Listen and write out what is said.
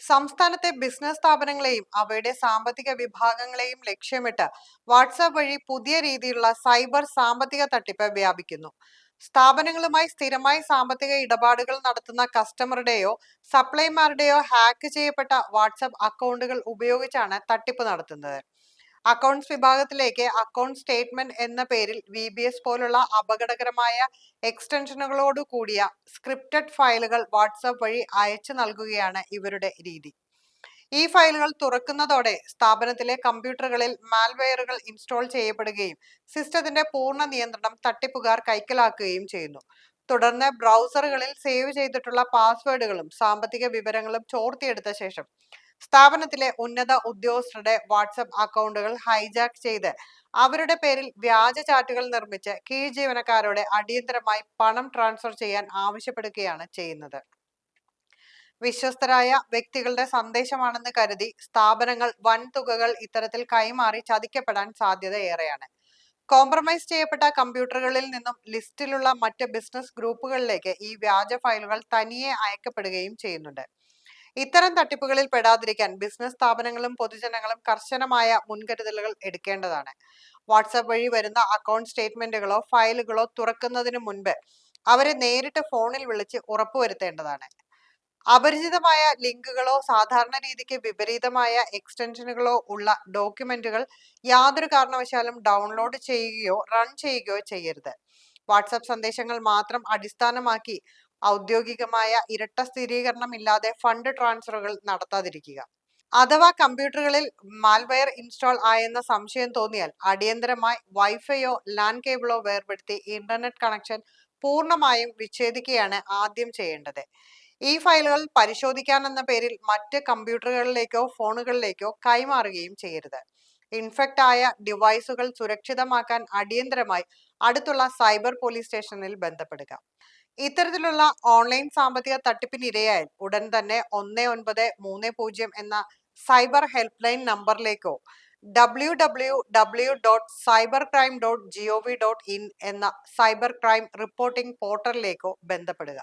സംസ്ഥാനത്തെ ബിസിനസ് സ്ഥാപനങ്ങളെയും അവയുടെ സാമ്പത്തിക വിഭാഗങ്ങളെയും ലക്ഷ്യമിട്ട് വാട്സാപ്പ് വഴി പുതിയ രീതിയിലുള്ള സൈബർ സാമ്പത്തിക തട്ടിപ്പ് വ്യാപിക്കുന്നു. സ്ഥാപനങ്ങളുമായി സ്ഥിരമായി സാമ്പത്തിക ഇടപാടുകൾ നടത്തുന്ന കസ്റ്റമറുടെയോ സപ്ലൈമാരുടെയോ ഹാക്ക് ചെയ്യപ്പെട്ട വാട്സാപ്പ് അക്കൗണ്ടുകൾ ഉപയോഗിച്ചാണ് തട്ടിപ്പ് നടത്തുന്നത്. അക്കൗണ്ട്സ് വിഭാഗത്തിലേക്ക് അക്കൗണ്ട് സ്റ്റേറ്റ്മെന്റ് എന്ന പേരിൽ VBS പോലുള്ള അപകടകരമായ എക്സ്റ്റൻഷനുകളോട് കൂടിയ സ്ക്രിപ്റ്റഡ് ഫയലുകൾ വാട്സാപ്പ് വഴി അയച്ചു നൽകുകയാണ് ഇവരുടെ രീതി. ഈ ഫയലുകൾ തുറക്കുന്നതോടെ സ്ഥാപനത്തിലെ കമ്പ്യൂട്ടറുകളിൽ മാൽവെയറുകൾ ഇൻസ്റ്റാൾ ചെയ്യപ്പെടുകയും സിസ്റ്റത്തിന്റെ പൂർണ്ണ നിയന്ത്രണം തട്ടിപ്പുകാർ കൈക്കലാക്കുകയും ചെയ്യുന്നു. തുടർന്ന് ബ്രൗസറുകളിൽ സേവ് ചെയ്തിട്ടുള്ള പാസ്വേഡുകളും സാമ്പത്തിക വിവരങ്ങളും ചോർത്തിയെടുത്ത ശേഷം സ്ഥാപനത്തിലെ ഉന്നത ഉദ്യോഗസ്ഥരുടെ വാട്സപ്പ് അക്കൗണ്ടുകൾ ഹൈജാക്ക് ചെയ്ത് അവരുടെ പേരിൽ വ്യാജ ചാറ്റുകൾ നിർമ്മിച്ച് കീഴ് ജീവനക്കാരോട് അടിയന്തരമായി പണം ട്രാൻസ്ഫർ ചെയ്യാൻ ആവശ്യപ്പെടുകയാണ് ചെയ്യുന്നത്. വിശ്വസ്തരായ വ്യക്തികളുടെ സന്ദേശമാണെന്ന് കരുതി സ്ഥാപനങ്ങൾ വൻതുകകൾ ഇത്തരത്തിൽ കൈമാറി ചതിക്കപ്പെടാൻ സാധ്യത ഏറെയാണ്. കോംപ്രമൈസ് ചെയ്യപ്പെട്ട കമ്പ്യൂട്ടറുകളിൽ നിന്നും ലിസ്റ്റിലുള്ള മറ്റ് ബിസിനസ് ഗ്രൂപ്പുകളിലേക്ക് ഈ വ്യാജ ഫയലുകൾ തനിയെ അയക്കപ്പെടുകയും ചെയ്യുന്നുണ്ട്. ഇത്തരം തട്ടിപ്പുകളിൽ പെടാതിരിക്കാൻ ബിസിനസ് സ്ഥാപനങ്ങളും പൊതുജനങ്ങളും കർശനമായ മുൻകരുതലുകൾ എടുക്കേണ്ടതാണ്. വാട്സാപ്പ് വഴി വരുന്ന അക്കൗണ്ട് സ്റ്റേറ്റ്മെന്റുകളോ ഫയലുകളോ തുറക്കുന്നതിന് മുൻപ് അവരെ നേരിട്ട് ഫോണിൽ വിളിച്ച് ഉറപ്പുവരുത്തേണ്ടതാണ്. അപരിചിതമായ ലിങ്കുകളോ സാധാരണ രീതിക്ക് വിപരീതമായ എക്സ്റ്റൻഷനുകളോ ഉള്ള ഡോക്യുമെന്റുകൾ യാതൊരു കാരണവശാലും ഡൗൺലോഡ് ചെയ്യുകയോ റൺ ചെയ്യുകയോ ചെയ്യരുത്. വാട്സാപ്പ് സന്ദേശങ്ങൾ മാത്രം അടിസ്ഥാനമാക്കി ഔദ്യോഗികമായ ഇരട്ട സ്ഥിരീകരണം ഇല്ലാതെ ഫണ്ട് ട്രാൻസ്ഫറുകൾ നടത്താതിരിക്കുക. അഥവാ കമ്പ്യൂട്ടറുകളിൽ മാൽവെയർ ഇൻസ്റ്റാൾ ആയെന്ന സംശയം തോന്നിയാൽ അടിയന്തരമായി വൈഫൈയോ ലാൻ കേബിളോ വേർപെടുത്തി ഇന്റർനെറ്റ് കണക്ഷൻ പൂർണ്ണമായും വിച്ഛേദിക്കുകയാണ് ആദ്യം ചെയ്യേണ്ടത്. ഈ ഫയലുകൾ പരിശോധിക്കാനെന്ന പേരിൽ മറ്റ് കമ്പ്യൂട്ടറുകളിലേക്കോ ഫോണുകളിലേക്കോ കൈമാറുകയും ചെയ്യരുത്. ഇൻഫെക്റ്റ് ആയ ഡിവൈസുകൾ സുരക്ഷിതമാക്കാൻ അടിയന്തരമായി അടുത്തുള്ള സൈബർ പോലീസ് സ്റ്റേഷനിൽ ബന്ധപ്പെടുക. ഇത്തരത്തിലുള്ള ഓൺലൈൻ സാമ്പത്തിക തട്ടിപ്പിനിരയായാൽ ഉടൻ തന്നെ 1930 എന്ന സൈബർ ഹെൽപ്പ് ലൈൻ നമ്പറിലേക്കോ www.cybercrime.gov.in എന്ന സൈബർ ക്രൈം റിപ്പോർട്ടിംഗ് പോർട്ടലിലേക്കോ ബന്ധപ്പെടുക.